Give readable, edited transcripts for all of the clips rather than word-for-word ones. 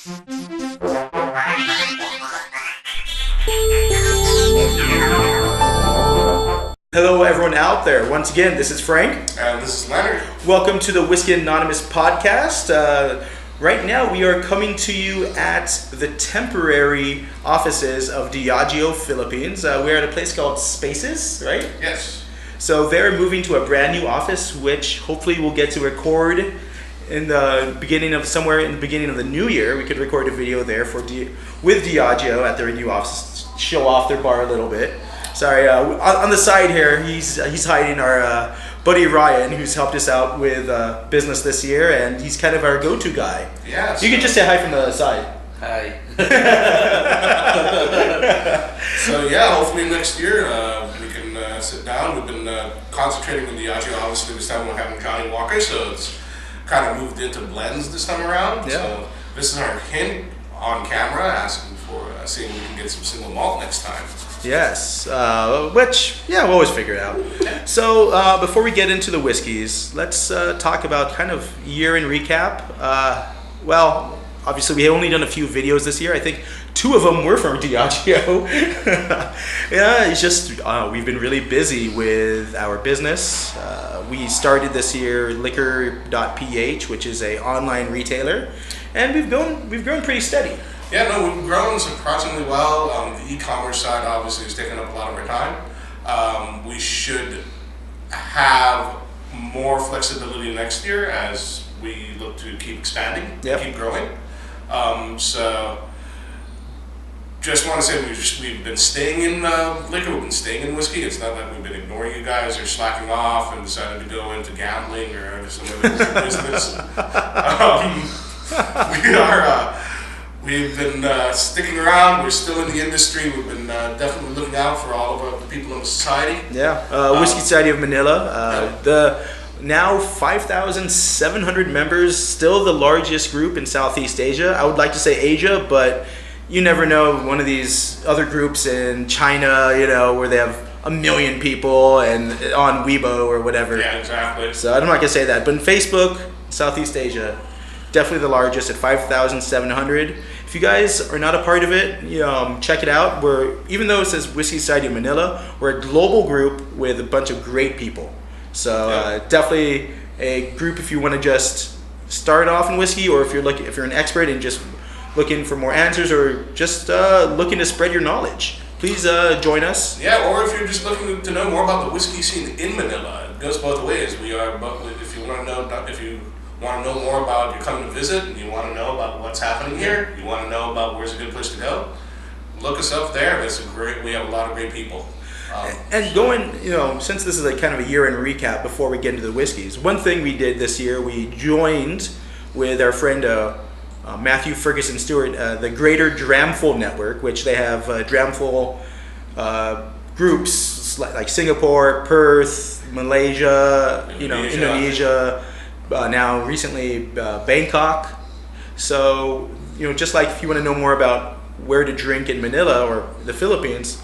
Hello everyone out there. Once again, this is Frank. And this is Leonard. Welcome to the Whisky Anonymous podcast. Right now we are coming to you at the temporary offices of Diageo, Philippines. We're at a place called Spaces, right? Yes. So they're moving to a brand new office, which hopefully we'll get to record in the beginning of the new year. We could record a video there with Diageo at their new office, show off their bar a little bit. Sorry, on the side here, he's hiding our buddy Ryan, who's helped us out with business this year, and he's kind of our go-to guy. Yeah. You can just say hi from the side. Hi. So yeah, hopefully next year we can sit down. We've been concentrating in the Diageo. Obviously this time we're having Johnnie Walker, so it's kind of moved into blends this time around. Yeah. So this is our hint on camera, asking for seeing if we can get some single malt next time. Yes, which, we'll always figure it out. So before we get into the whiskeys, let's talk about kind of year-end recap. Well, obviously we only done a few videos this year. I think 2 of them were from Diageo. Yeah, it's just we've been really busy with our business. We started this year liquor.ph, which is an online retailer, and we've grown pretty steady. Yeah, no, we've grown surprisingly well. The e-commerce side obviously is taking up a lot of our time. We should have more flexibility next year as we look to keep expanding, keep growing. So just want to say we've been staying in liquor, we've been staying in whiskey. It's not like we've been ignoring you guys or slacking off and decided to go into gambling or some other business. We've been sticking around. We're still in the industry. We've been definitely looking out for all of the people in the society. Yeah, Whisky Society of Manila. The now 5,700 members, still the largest group in Southeast Asia. I would like to say Asia, but you never know. One of these other groups in China, where they have 1 million people and on Weibo or whatever. Yeah, exactly. So I'm not gonna say that, but in Facebook, Southeast Asia, definitely the largest at 5,700. If you guys are not a part of it, check it out. Even though it says Whisky Society of Manila, we're a global group with a bunch of great people. So definitely a group if you want to just start off in whiskey, or if you're an expert and just looking for more answers, or just looking to spread your knowledge. Please join us. Yeah, or if you're just looking to know more about the whiskey scene in Manila, it goes both ways. If you want to know more about, you're coming to visit, and you want to know about what's happening here, you want to know about where's a good place to go, look us up there. We have a lot of great people. And going, since this is like kind of a year-end recap before we get into the whiskeys, one thing we did this year, we joined with our friend Matthew Ferguson Stewart, the Greater Dramful Network, which they have Dramful groups like Singapore, Perth, Malaysia, Indonesia, now recently Bangkok. So, just like if you want to know more about where to drink in Manila or the Philippines,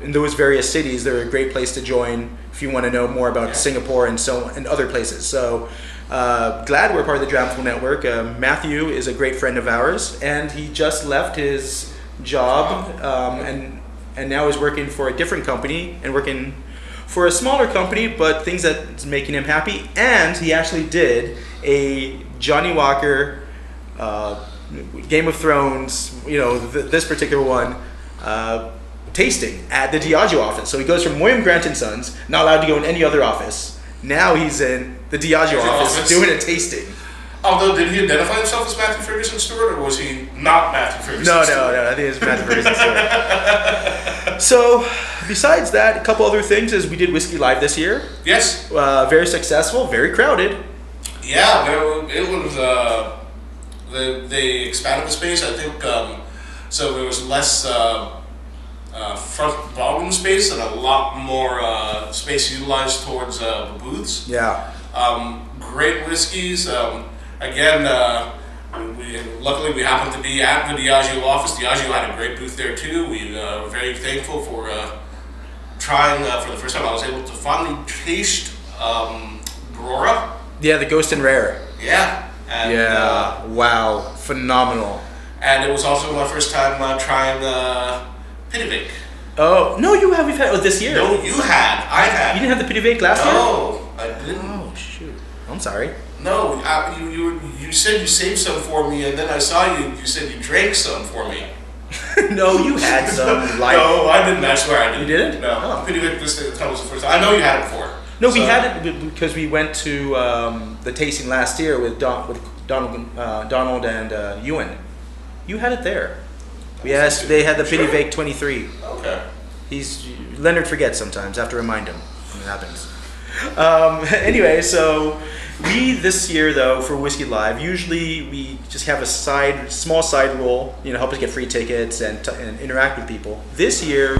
in those various cities, they're a great place to join if you want to know more about Singapore and other places. So glad we're part of the Dramful Network. Matthew is a great friend of ours, and he just left his job and now is working for a different company and working for a smaller company, but things that's making him happy. And he actually did a Johnnie Walker Game of Thrones, this particular one, tasting at the Diageo office. So he goes from William Grant & Sons, not allowed to go in any other office. Now he's in the Diageo office doing a tasting. Although, did he identify himself as Matthew Ferguson Stewart, or was he not Matthew Ferguson Stewart? No, I think it's Matthew Ferguson Stewart. So, besides that, a couple other things is we did Whiskey Live this year. Yes. Very successful, very crowded. Yeah, it was, they expanded the space, I think, so there was less front volume space and a lot more space utilized towards the booths. Yeah. Great whiskeys. Again, luckily we happened to be at the Diageo office. Diageo had a great booth there too. We were very thankful for trying for the first time. I was able to finally taste Brora. Yeah, the Ghost and Rare. Yeah. And, wow, phenomenal. And it was also my first time trying Pittivik. Oh no, you have. We've had this year. No, you had. I had. You didn't have the Pittivik last year. No, I didn't. Oh shoot. I'm sorry. No, you said you saved some for me, and then I saw you. You said you drank some for me. No, you had some. Like, no, I didn't. I swear I didn't. You didn't? No. Oh. Pittivik this time was the first time. I know you had it before. No, we had it because we went to the tasting last year with Donald and Ewan. You had it there. Yes, they had the Pittivik 23. Okay. Leonard forgets sometimes. I have to remind him when it happens. Anyway, so this year though for Whiskey Live, usually we just have a small side role, help us get free tickets and interact with people. This year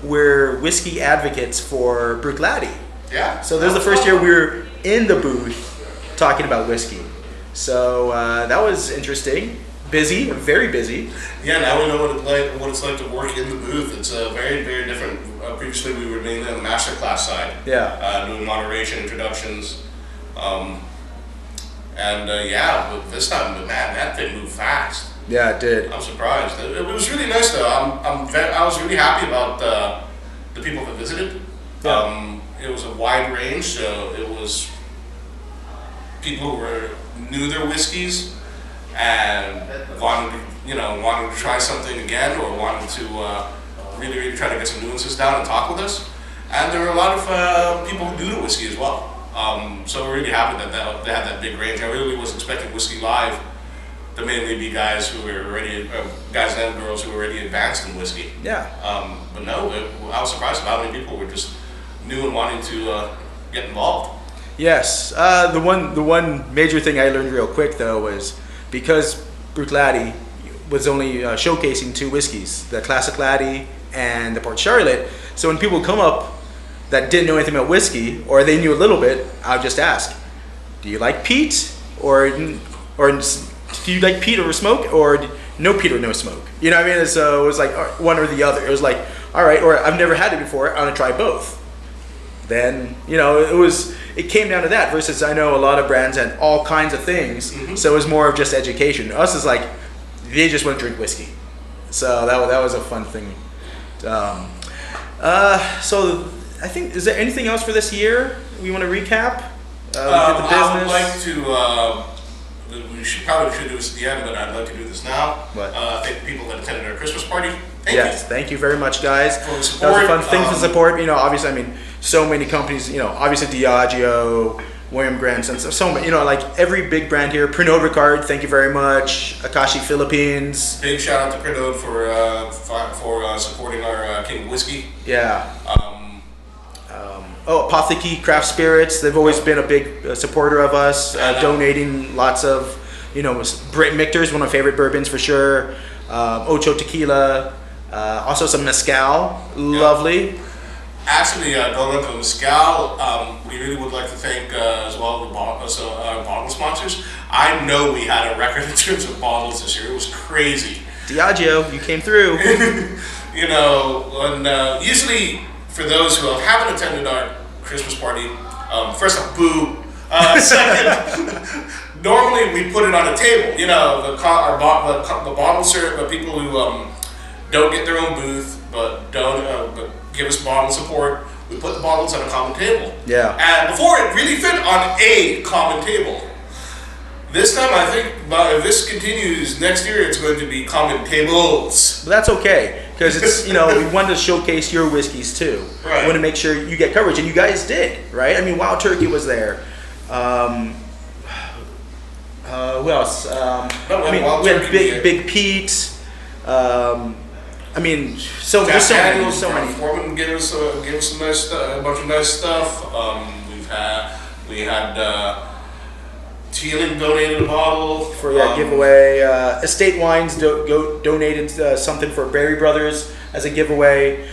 we're whiskey advocates for Bruichladdich. Yeah. So this is the first year we're in the booth talking about whiskey. So that was interesting. Busy, very busy. Yeah, now we know what it's like to work in the booth. It's very, very different. Previously, we were mainly on the masterclass side. Yeah. Doing moderation, introductions, but this time, man, that thing moved fast. Yeah, it did. I'm surprised. It was really nice though. I was really happy about the people that visited. Yeah. It was a wide range, so it was people who knew their whiskeys and wanted to try something again, or wanted to really, really try to get some nuances down and talk with us. And there were a lot of people who do the whiskey as well. So we're really happy that they had that big range. I really was expecting Whiskey Live to mainly be guys who were already, guys and girls who were already advanced in whiskey. Yeah. But no, I was surprised about how many people were just new and wanting to get involved. Yes. The one major thing I learned real quick though was because Bruichladdich was only showcasing two whiskeys, the Classic Laddie and the Port Charlotte. So when people come up that didn't know anything about whiskey, or they knew a little bit, I'll just ask, do you like peat, or do you like peat over smoke, or no peat or no smoke? You know what I mean? So it was like one or the other. It was like, all right, or I've never had it before, I want to try both. Then it came down to that. Versus I know a lot of brands had all kinds of things, so it was more of just education. Us is like they just want to drink whiskey. So that was a fun thing. So I think, is there anything else for this year we want to recap? I would like to. We probably should do this at the end, but I'd like to do this now. What? Thank the people that attended our Christmas party. Thank you very much, guys. For the support. That was a fun thing to support. Obviously, I mean, so many companies. Obviously Diageo, William Grant, so many. Like every big brand here. Pernod Ricard, thank you very much. Akashi Philippines. Big shout out to Pernod for supporting our King Whiskey. Yeah. Apotheke Craft Spirits, they've always been a big supporter of us, donating lots of, Brit Michter's, one of my favorite bourbons for sure, Ocho Tequila, also some Mezcal, lovely. Actually, going into Mezcal, we really would like to thank as well the bottle sponsors. I know we had a record in terms of bottles this year, it was crazy. Diageo, you came through. Usually, for those who haven't attended our Christmas party, first off, boo. Second, normally we put it on a table. The bottle serve, but people who don't get their own booth, but give us bottle support. We put the bottles on a common table. Yeah. And before it really fit on a common table. This time, I think, if this continues next year, it's going to be common tables. But that's okay, because it's we wanted to showcase your whiskeys too. Right. We want to make sure you get coverage, and you guys did, right? I mean, Wild Turkey was there. Who else? We had Big Pete. So many. Foreman gave us some nice stuff, a bunch of nice stuff. We had. Teeling donated a bottle for giveaway. Estate Wines donated something for Berry Brothers as a giveaway.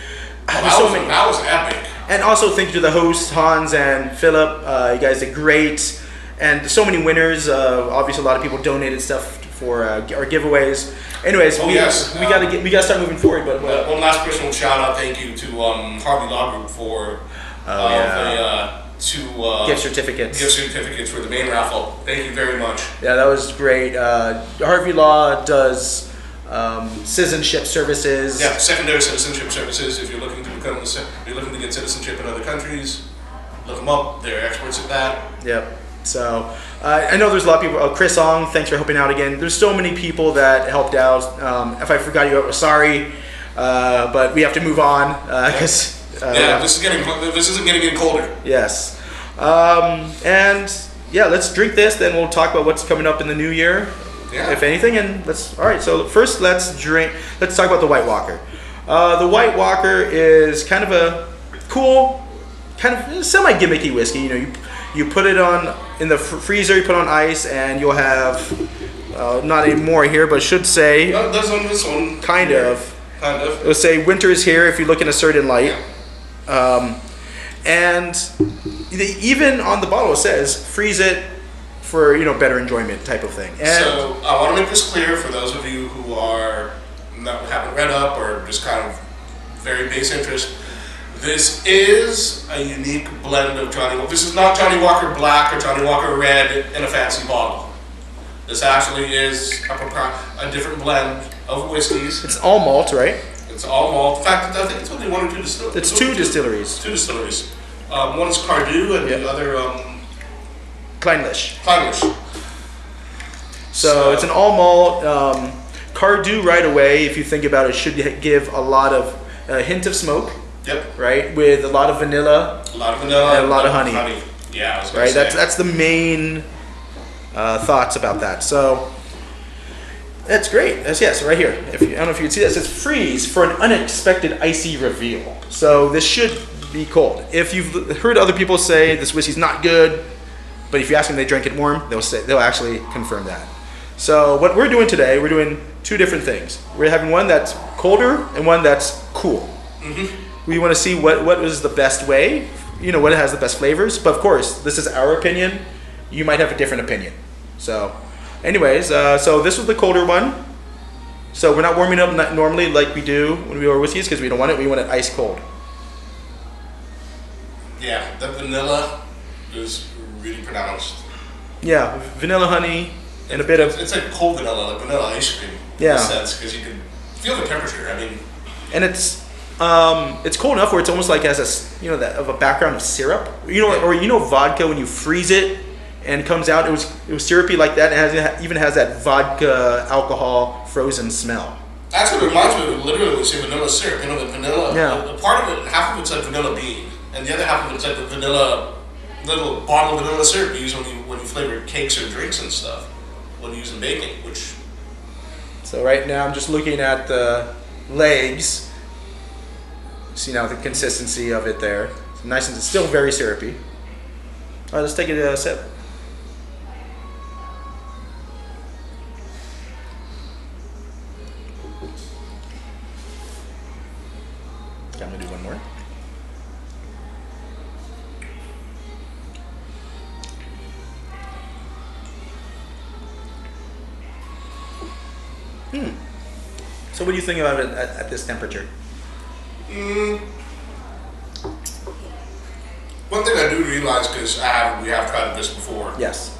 That was epic. And also thank you to the hosts Hans and Philip. You guys did great, and so many winners. Obviously, a lot of people donated stuff for our giveaways. Anyways, we gotta start moving forward. But one last personal shout out, thank you to Harvey Law Group for gift certificates. Gift certificates for the main raffle. Thank you very much. Yeah, that was great. Harvey Law does citizenship services. Yeah, secondary citizenship services. If you're looking to get citizenship in other countries, look them up. They're experts at that. Yep. So I know there's a lot of people. Oh, Chris Ong, thanks for helping out again. There's so many people that helped out. If I forgot you, sorry, but we have to move on because this isn't getting any colder. Yes, and yeah, let's drink this. Then we'll talk about what's coming up in the new year, if anything. And all right. So first, let's talk about the White Walker. The White Walker is kind of a cool, kind of semi-gimmicky whiskey. You know, you put it on in the freezer, you put it on ice, and you'll have not any more here, but should say there's on this one. Kind of. It'll say winter is here if you look in a certain light. And even on the bottle it says freeze it for better enjoyment type of thing. And so I want to make this clear for those of you who haven't read up or just kind of very base interest. This is a unique blend of Johnnie Walker. This is not Johnnie Walker Black or Johnnie Walker Red in a fancy bottle. This actually is a different blend of whiskeys. It's all malt, right? It's all malt. In fact, I think it's only one or two distilleries. It's two distilleries. Two distilleries. One is Cardew and the other Kleinlich. So it's an all malt. Cardew right away, if you think about it, should give a lot of hint of smoke. Yep. Right, with a lot of vanilla. A lot of vanilla and a lot of honey. Yeah, I was right. That's the main thoughts about that. So that's great. So right here. I don't know if you can see that. It says freeze for an unexpected icy reveal. So this should be cold. If you've heard other people say this whiskey's not good, but if you ask them they drank it warm, they'll actually confirm that. So what we're doing today, we're doing two different things. We're having one that's colder and one that's cool. Mm-hmm. We want to see what was the best way, what has the best flavors. But of course, this is our opinion. You might have a different opinion. So anyways, so this was the colder one. So we're not warming up normally like we do when we order whiskeys because we don't want it. We want it ice cold. Yeah, the vanilla is really pronounced. Yeah, vanilla honey and a bit of... It's like cold vanilla, like vanilla ice cream. Yeah. In a sense, because you can feel the temperature. I mean... And it's cold enough where it's almost like has a that of a background of syrup. Or vodka when you freeze it and it comes out, it was syrupy like that, and it even has that vodka alcohol frozen smell. That's what it reminds me of. Literally, when you say vanilla syrup, the vanilla. Yeah. The part of it, half of it's like vanilla bean, and the other half of it's like the vanilla little bottle of vanilla syrup you use when you flavor cakes or drinks and stuff when you use in baking. So right now I'm just looking at the legs. See now the consistency of it there. It's nice and it's still very syrupy. All right, let's take a sip. I'm gonna do one more. So what do you think about it at this temperature? One thing I do realize, because we have tried this before. Yes.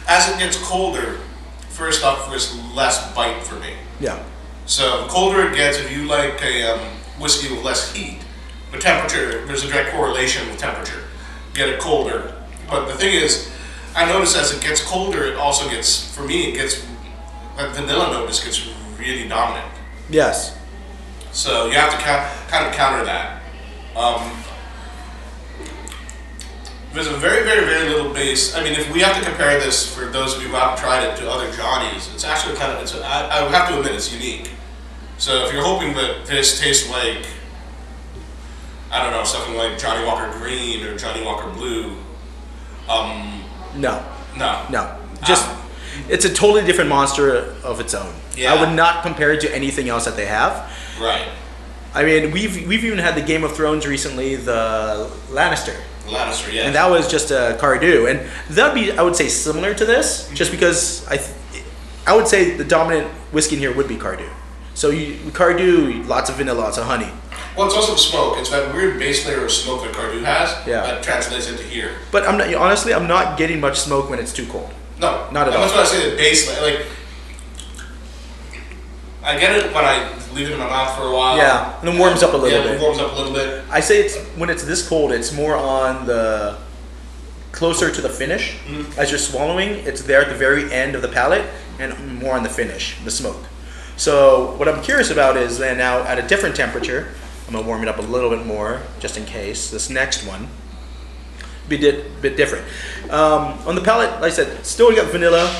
As it gets colder, first off, there's less bite for me. Yeah. So the colder it gets, if you like a whiskey with less heat, the temperature, there's a direct correlation with temperature. Get it colder. But the thing is, I notice as it gets colder, it also gets, for me, that vanilla note just gets really dominant. Yes. So you have to kind of counter that. There's a very, very, very little base. I mean, if we have to compare this for those of you who haven't tried it to other Johnnies, it's actually I would have to admit it's unique. So if you're hoping that this tastes like, I don't know, something like Johnnie Walker Green or Johnnie Walker Blue, no. No. Just, it's a totally different monster of its own. Yeah. I would not compare it to anything else that they have. Right. I mean, we've even had the Game of Thrones recently, the Lannister. Lannister, yeah. And that was just a Cardew, and that'd be, I would say, similar to this, just because I would say the dominant whiskey in here would be Cardew. So Cardew, lots of vanilla, lots of honey. Well, it's also the smoke. It's that weird base layer of smoke that Cardew has that translates into here. But honestly, I'm not getting much smoke when it's too cold. No, not at all. That's why I say the base layer. Like, I get it when I leave it in my mouth for a while. Yeah, and it warms up a little bit. It warms up a little bit. I say it's when it's this cold, it's more on the closer to the finish. As you're swallowing, it's there at the very end of the palate, and more on the finish, the smoke. So what I'm curious about is then now at a different temperature, I'm gonna warm it up a little bit more just in case. This next one be a bit different. On the palate, like I said, still got vanilla.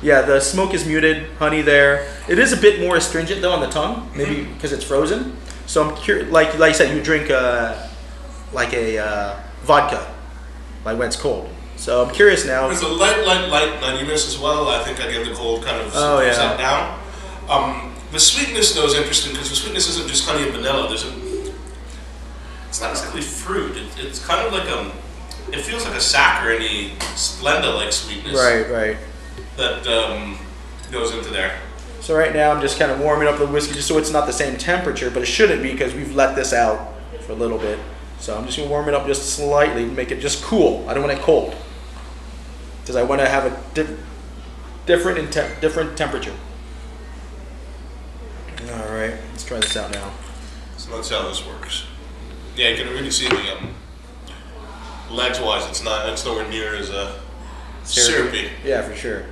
Yeah, the smoke is muted, honey there. It is a bit more astringent though on the tongue, maybe because it's frozen. So I'm curious, like I said, you drink like a vodka, like when it's cold. So I'm curious now. There's a light nuttiness as well. I think I give the cold kind of set down. The sweetness though is interesting because the sweetness isn't just honey and vanilla. It's not exactly fruit. It's kind of like it feels like a saccharine-y, Splenda-like sweetness. Right. That goes into there. So right now I'm just kind of warming up the whiskey just so it's not the same temperature, but it shouldn't be because we've let this out for a little bit. So I'm just gonna warm it up just slightly to make it just cool. I don't want it cold because I want to have a different temperature. All right, let's try this out now. So that's how this works. Yeah, you can really see the legs-wise, it's nowhere near as syrupy. Yeah, for sure.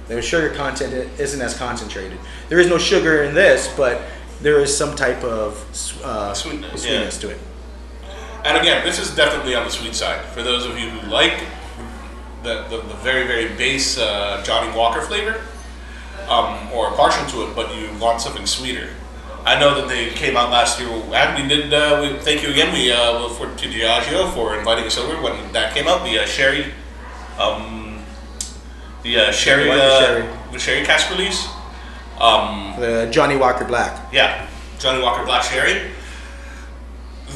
The sugar content isn't as concentrated. There is no sugar in this, but there is some type of sweetness to it. And again, this is definitely on the sweet side. For those of you who like the very, very base Johnnie Walker flavor, or partial to it, but you want something sweeter. I know that they came out last year, and we did. Thank you again. To Diageo for inviting us over when that came out. The sherry, the sherry cask release. The Johnnie Walker Black. Yeah, Johnnie Walker Black Sherry.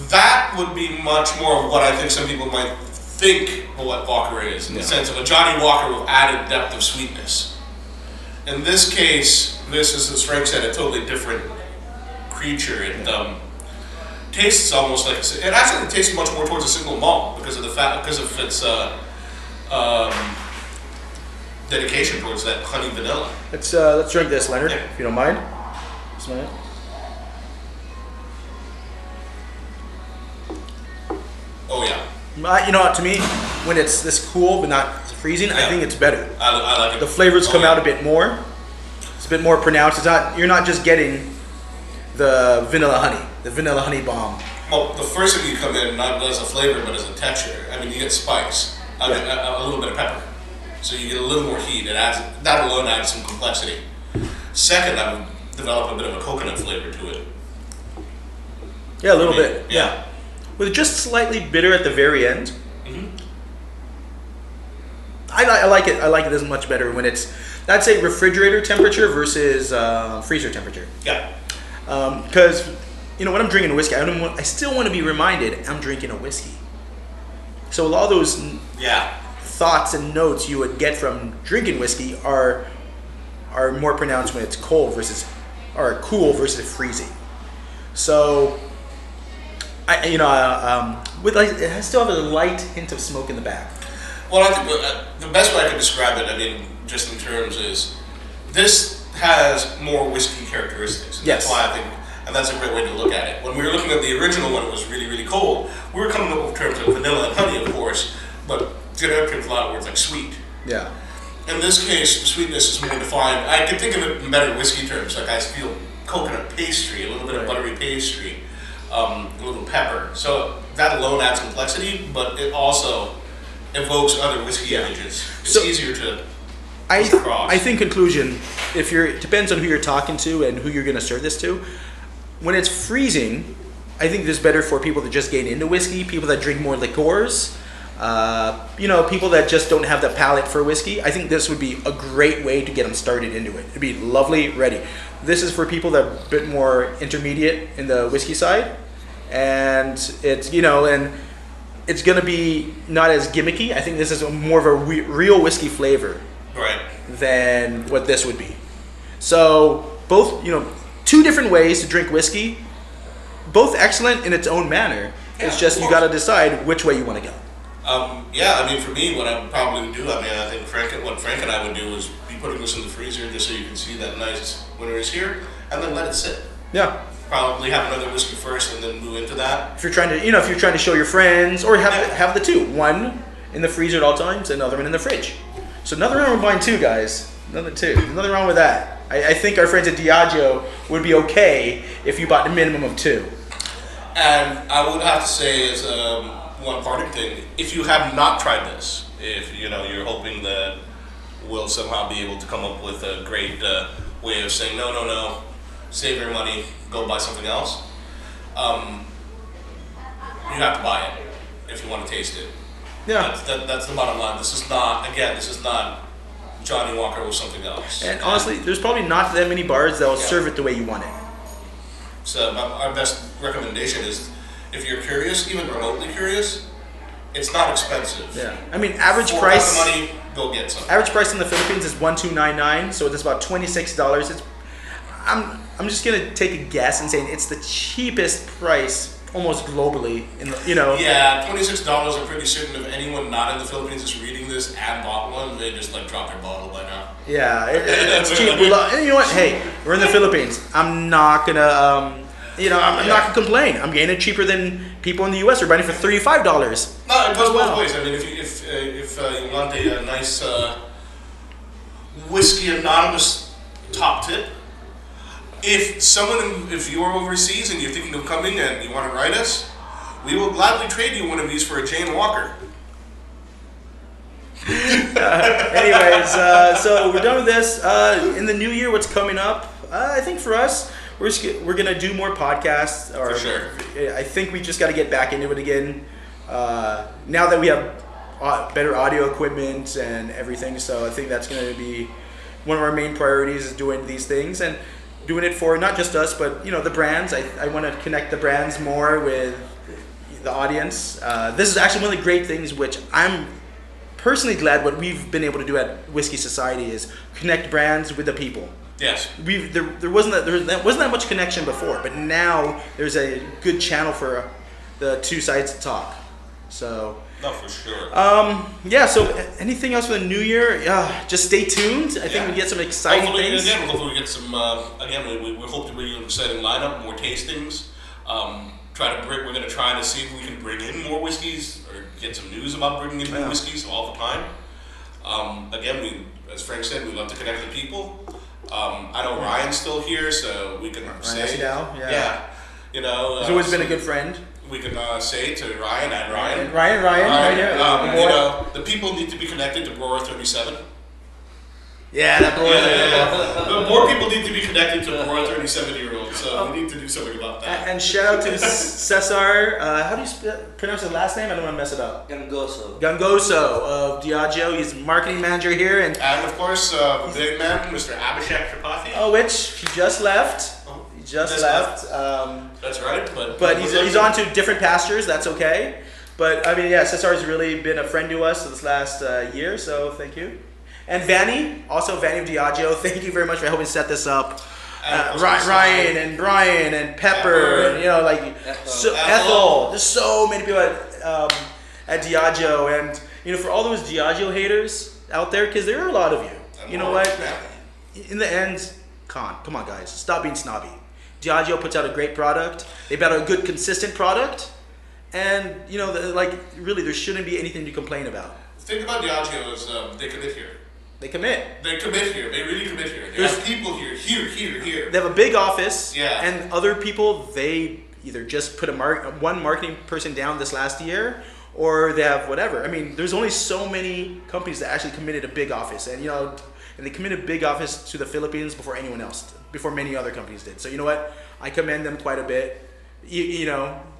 That would be much more of what I think some people might think what Walker is, in the sense of a Johnnie Walker with added depth of sweetness. In this case, this is, as Frank said, a totally different creature. It tastes almost like it actually tastes much more towards a single malt because of its dedication towards that honey vanilla. Let's drink this, Leonard, if you don't mind. Smell it. Oh yeah. To me, when it's this cool but not freezing, I think it's better. I like it. The flavors come out a bit more. It's a bit more pronounced. You're not just getting the vanilla honey bomb. Well, the first thing you come in, not as a flavor, but as a texture. I mean, you get spice, a little bit of pepper, so you get a little more heat. That alone adds some complexity. Second, I would develop a bit of a coconut flavor to it. Yeah, a little bit. Yeah. With just slightly bitter at the very end. I like it. I like it as much better when it's, I'd say, refrigerator temperature versus freezer temperature. Yeah. Because when I'm drinking a whiskey, I still want to be reminded I'm drinking a whiskey. So a lot of those thoughts and notes you would get from drinking whiskey are more pronounced when it's cool versus freezing. So it still has a light hint of smoke in the back. Well, I think the best way I could describe it, just in terms is, this has more whiskey characteristics. And yes. That's why I think, and that's a great way to look at it. When we were looking at the original one, it was really, really cold. We were coming up with terms of vanilla and honey, of course, but generic terms a lot of words like sweet. Yeah. In this case, sweetness is more defined. I can think of it in better whiskey terms, like I feel coconut pastry, a little bit of buttery pastry, a little pepper. So that alone adds complexity, but it also evokes other whiskey images. It's easier to cross. I think conclusion, it depends on who you're talking to and who you're going to serve this to. When it's freezing, I think this is better for people that just get into whiskey, people that drink more liqueurs, people that just don't have the palate for whiskey. I think this would be a great way to get them started into it. It'd be lovely, ready. This is for people that are a bit more intermediate in the whiskey side, and it's it's going to be not as gimmicky. I think this is more of a real whiskey flavor than what this would be. So both, two different ways to drink whiskey, both excellent in its own manner. Yeah, It's just of you course. got to decide which way you want to go. Yeah, I mean, for me, what I would probably do, I mean, I think what Frank and I would do is be putting this in the freezer just so you can see that nice winter is here, and then let it sit. Yeah. Probably have another whiskey first, and then move into that. If you're trying to, if you're trying to show your friends, or have the two, one in the freezer at all times, another one in the fridge. So nothing wrong with buying two, guys. Nothing wrong with that. I think our friends at Diageo would be okay if you bought the minimum of two. And I would have to say, as one parting thing, if you have not tried this, if you're hoping that we'll somehow be able to come up with a great way of saying no, save your money, go buy something else, you have to buy it if you want to taste it. Yeah. That's the bottom line. This is not Johnnie Walker or something else. And honestly, there's probably not that many bars that will serve it the way you want it. So our best recommendation is, if you're curious, even remotely curious, it's not expensive. Yeah. I mean, average For price. the money, go get some. Average price in the Philippines is $1,299, so it's about $26. I'm just gonna take a guess and say it's the cheapest price almost globally Yeah, $26. I'm pretty certain if anyone not in the Philippines is reading this and bought one, they just dropped their bottle by now. Yeah, it's cheap. And you know what? Hey, we're in the Philippines. I'm not gonna I'm not gonna complain. I'm getting it cheaper than people in the U.S. are buying it for $35. No, it goes both ways. I mean, if you want a nice Whisky Anonymous top tip, if you're overseas and you're thinking of coming and you want to write us, we will gladly trade you one of these for a Jane Walker. Anyways, so we're done with this. In the new year, what's coming up? I think for us, we're gonna do more podcasts. For sure. I think we just got to get back into it again. Now that we have better audio equipment and everything, so I think that's gonna be one of our main priorities, is doing these things and doing it for not just us, but the brands. I want to connect the brands more with the audience. This is actually one of the great things which I'm personally glad what we've been able to do at Whiskey Society is connect brands with the people. Yes. There wasn't that much connection before, but now there's a good channel for the two sides to talk. So. No, for sure. Yeah. So anything else for the new year? Just stay tuned. I think we get some exciting things. Hopefully we get some. We hope to bring you an exciting lineup, more tastings. We're going to try to see if we can bring in more whiskeys or get some news about bringing in new whiskeys all the time. As Frank said, we love to connect with people. I know Ryan's still here, so we can say. Yeah. He's always been a good friend. We can say to Ryan and Ryan. Ryan, right here. The people need to be connected to Brewer 37. Yeah, that Brewer. More people need to be connected to Brewer 37-year-olds, so we need to do something about that. And shout out to Cesar. How do you pronounce his last name? I don't want to mess it up. Gangoso of Diageo. He's marketing manager here, and of course the big man, Mr. Abhishek Tripathi. Oh, which he just left. Just left. That's right, but he's on to different pastures. That's okay. But I mean, Cesar's really been a friend to us this last year, so thank you. And Vanny of Diageo, thank you very much for helping set this up. Ryan and Brian and Pepper and Ethel. There's so many people at Diageo, and for all those Diageo haters out there, because there are a lot of you. You know what? In the end, come on, guys, stop being snobby. Diageo puts out a great product. They put out a good, consistent product, and really, there shouldn't be anything to complain about. The thing about Diageo is they commit here. They commit. They commit here. They really commit here. They have people here. They have a big office. Yeah. And other people, they either just put one marketing person down this last year, or they have whatever. I mean, there's only so many companies that actually committed a big office, and they committed a big office to the Philippines before anyone else, before many other companies did. So you know what? I commend them quite a bit.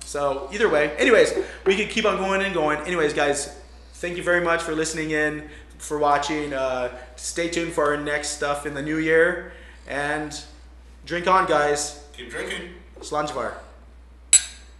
So either way. Anyways, we could keep on going and going. Anyways, guys, thank you very much for listening in, for watching. Stay tuned for our next stuff in the new year. And drink on, guys. Keep drinking. Slanjvar.